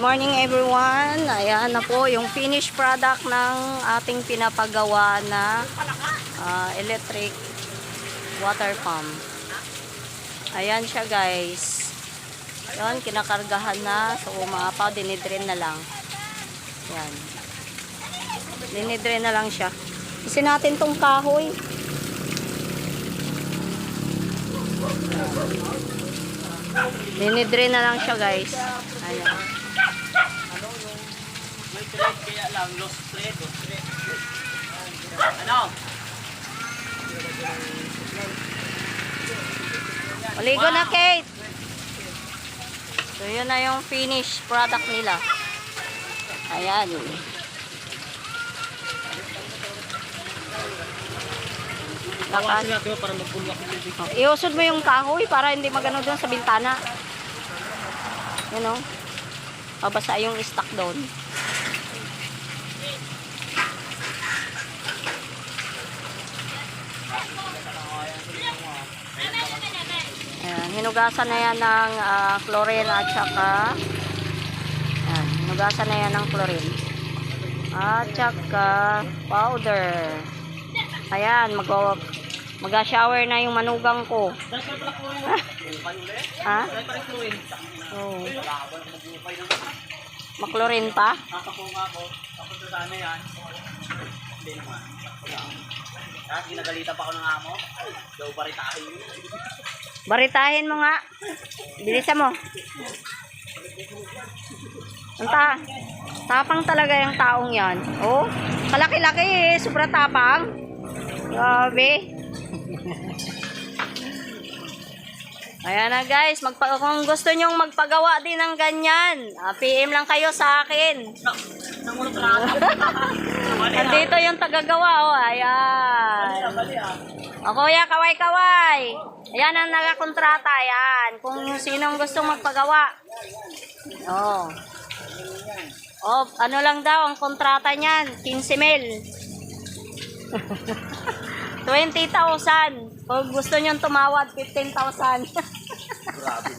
morning everyone. Ayan na po yung finished product ng ating pinapagawa na electric water pump. Ayan siya guys. Ayan, kinakargahan na. So umaapaw, dinidrain na lang. Ayan. Dinidrain na lang siya. Kasi natin tong kahoy. Dinidrain na lang siya guys. Ayan. Kaya lang, lost thread. Ano? Maligo na, Kate. So, yun na yung finished product nila. Ayan. Lakas. Iusod mo yung kahoy para hindi magano doon sa bintana. Yun o. Pabasa yung stock doon. Ayan, hinugasan na yan ng chlorine at saka ayan, hinugasan na yan ng chlorine at saka powder. Ayan, mag-shower na yung manugang ko. Ha? Oh. Maklorin pa? Ginagalitan pa ako ng amo. Daw baritahin. Baritahin mo nga. Bilisan mo. Tapang talaga yung taong yan. Oh, kalaki-laki eh. Sobra tapang. Grabe. Ayan na guys. Kung gusto nyong magpagawa din ng ganyan, PM lang kayo sa akin. Andito yung tagagawa. Oh, ayan. O kuya, kaway-kaway. Ayan ang nagakontrata. Ayan. Kung sinong gustong magpagawa. Oh. Oh, ano lang daw ang kontrata niyan? 15 mil. 20,000. Kung gusto nyo tumawad, 15,000. Grabe.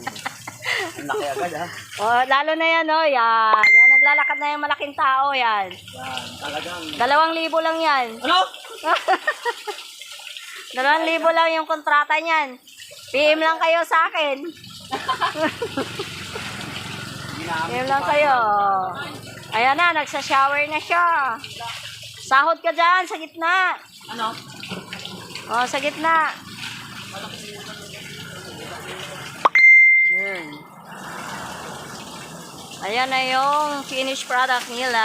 Ang laki agad ha. Oh, lalo na yan, oh. Yan. Yan, naglalakad na yung malaking tao. Yan. Talagang. 2,000 lang yan. Ano? 2,000 lang yung kontrata niyan. PM lang kayo sa akin. PM lang kayo. Ayan na, nagsa-shower na siya. Sahod ka dyan, sa gitna. Ano? Oh, sa gitna. Ayan na yung finished product nila.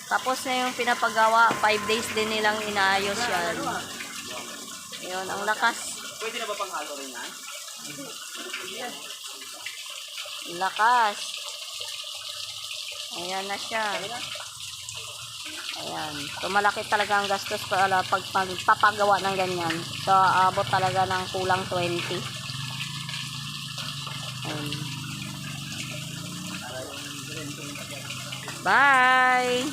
Tapos na yung pinapagawa. 5 days din nilang inaayos yan. Ayun, ang lakas. Pwede na ba panghalo rin yan? Lakas. Ayan na siya. Ayan. So, malaki talaga ang gastos pag pagpapagawa ng ganyan. So, abot talaga ng kulang 20. Ayan. Bye!